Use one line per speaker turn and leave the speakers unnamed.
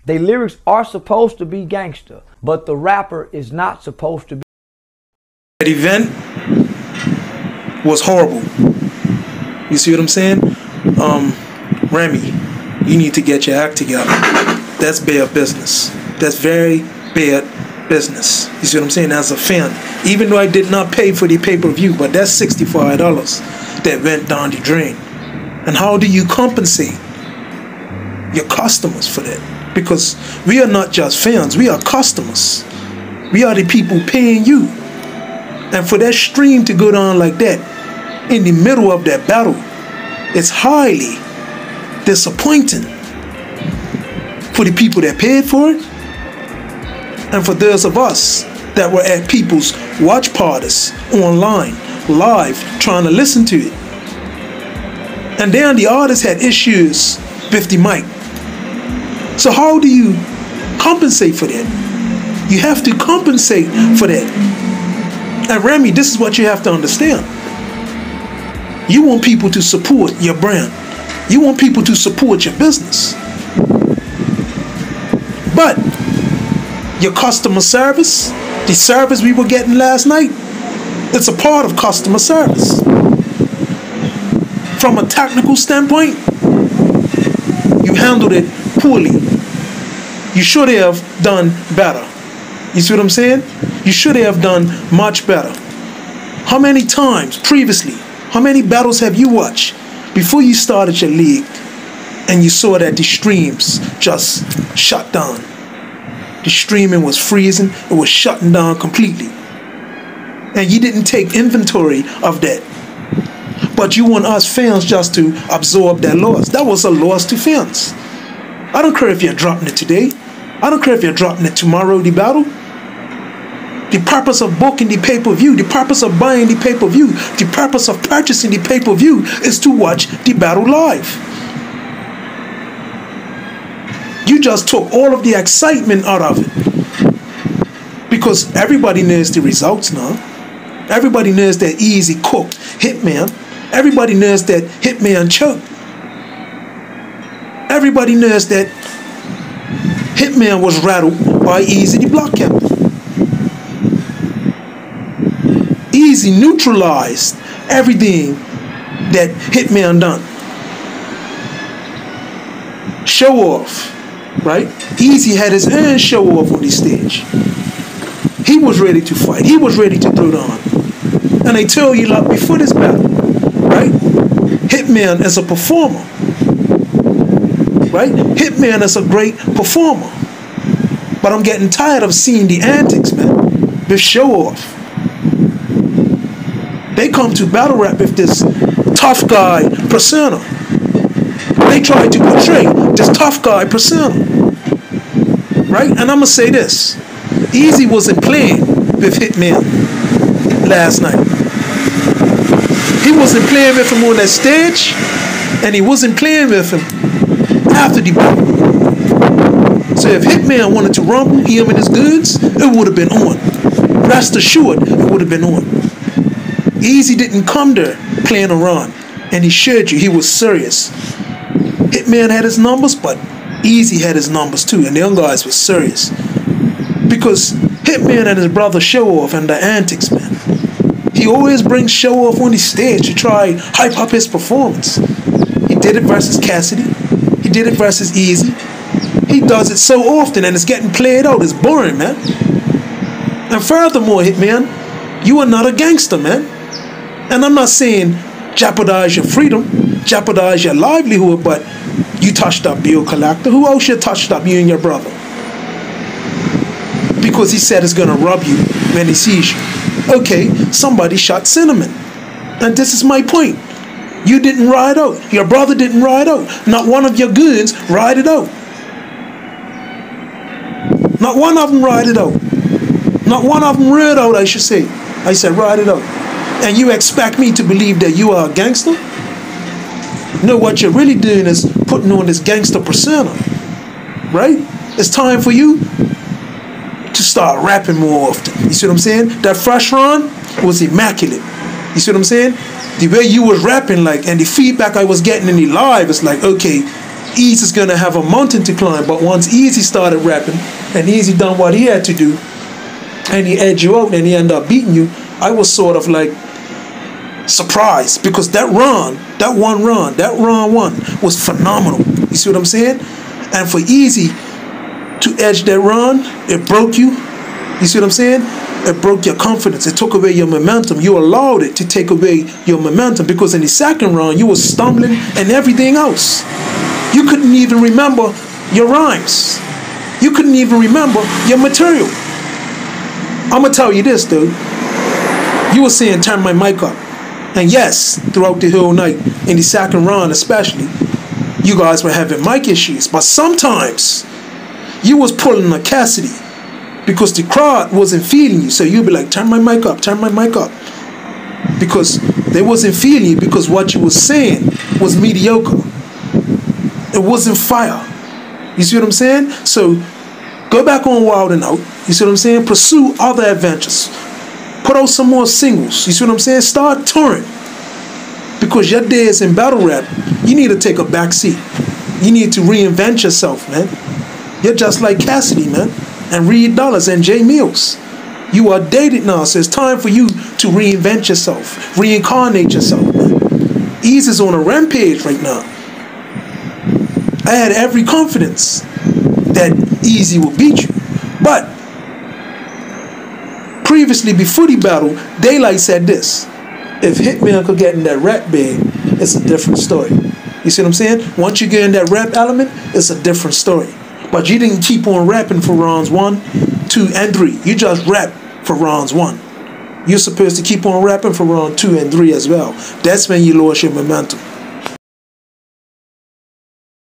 They lyrics are supposed to be gangster, but the rapper is not supposed to be.
That event was horrible. You see what I'm saying? Remy, you need to get your act together. That's bad business. That's very bad business. You see what I'm saying? As a fan, even though I did not pay for the pay-per-view, but that's $65 that went down the drain. And how do you compensate your customers for that? Because we are not just fans, we are customers. We are the people paying you. And for that stream to go down like that in the middle of that battle, it's highly disappointing for the people that paid for it, and for those of us that were at people's watch parties online, live, trying to listen to it. And then the artist had issues with the mic. So how do you compensate for that? You have to compensate for that. And Remy, this is what you have to understand. You want people to support your brand. You want people to support your business. But your customer service, the service we were getting last night, it's a part of customer service. From a technical standpoint, you handled it poorly. You should have done better. You see what I'm saying? You should have done much better. How many times previously, how many battles have you watched before you started your league and you saw that the streams just shut down? The streaming was freezing, it was shutting down completely. And you didn't take inventory of that. But you want us fans just to absorb that loss. That was a loss to fans. I don't care if you're dropping it today. I don't care if you're dropping it tomorrow, the battle. The purpose of booking the pay-per-view, the purpose of buying the pay-per-view, the purpose of purchasing the pay-per-view is to watch the battle live. You just took all of the excitement out of it. Because everybody knows the results now. Everybody knows that Easy cooked Hitman. Everybody knows that Hitman choked. Everybody knows that Hitman was rattled by Easy the block captain. Easy neutralized everything that Hitman done. Show off, right? Easy had his own show off on the stage. He was ready to fight. He was ready to throw down. And I tell you, like, before this battle, right? Hitman is a performer. Right? Hitman is a great performer. But I'm getting tired of seeing the antics, man. This show off. They come to battle rap with this tough guy persona. They try to portray this tough guy persona. Right? And I'm going to say this. Easy wasn't playing with Hitman last night. He wasn't playing with him on that stage, and he wasn't playing with him after the battle. So if Hitman wanted to rumble him and his goods, it would have been on. Rest assured, it would have been on. Easy didn't come there playing around, and he showed you he was serious. Hitman had his numbers, but Easy had his numbers too, and the young guys were serious. Because Hitman and his brother show off and the antics, man. He always brings show off on the stage to try hype up his performance. He did it versus Cassidy. He did it versus Easy. He does it so often and it's getting played out. It's boring, man. And furthermore, Hitman, you are not a gangster, man. And I'm not saying jeopardize your freedom, jeopardize your livelihood, but you touched up Bill Collector. Who else you touched up? You and your brother. Because he said it's going to rub you when he sees you. Okay, somebody shot Cinnamon. And this is my point. You didn't ride out. Your brother didn't ride out. Not one of your goons ride it out. Not one of them ride it out. Not one of them rode out, I should say. I said ride it out. And you expect me to believe that you are a gangster? No, what you're really doing is putting on this gangster persona. Right? It's time for you to start rapping more often. You see what I'm saying? That first run was immaculate. You see what I'm saying? The way you was rapping, like, and the feedback I was getting in the live, it's like, okay, Easy is gonna have a mountain to climb. But once Easy started rapping and Easy done what he had to do, and he edged you out and he ended up beating you, I was sort of like surprised, because that run one was phenomenal. You see what I'm saying? And for Easy to edge that run, it broke you. You see what I'm saying? It broke your confidence. It took away your momentum. You allowed it to take away your momentum, because in the second run you were stumbling and everything else. You couldn't even remember your rhymes. You couldn't even remember your material. I'm gonna tell you this, dude. You were saying turn my mic up. And yes, throughout the whole night, in the second round especially, you guys were having mic issues. But sometimes you was pulling a Cassidy, because the crowd wasn't feeling you. So you'd be like, turn my mic up, turn my mic up. Because they wasn't feeling you, because what you was saying was mediocre. It wasn't fire. You see what I'm saying? So go back on Wild and Out. You see what I'm saying? Pursue other adventures. Put out some more singles. You see what I'm saying? Start touring. Because your days in battle rap, you need to take a back seat. You need to reinvent yourself, man. You're just like Cassidy, man. And Reed Dollars and Jay Mills. You are dated now, so it's time for you to reinvent yourself. Reincarnate yourself, man. Easy's on a rampage right now. I had every confidence that Easy will beat you. But previously, before the battle, Daylight said this: if Hitman could get in that rap bag, it's a different story. You see what I'm saying? Once you get in that rap element, it's a different story. But you didn't keep on rapping for rounds 1, 2, and 3. You just rap for rounds 1. You're supposed to keep on rapping for round 2 and 3 as well. That's when you lost your momentum.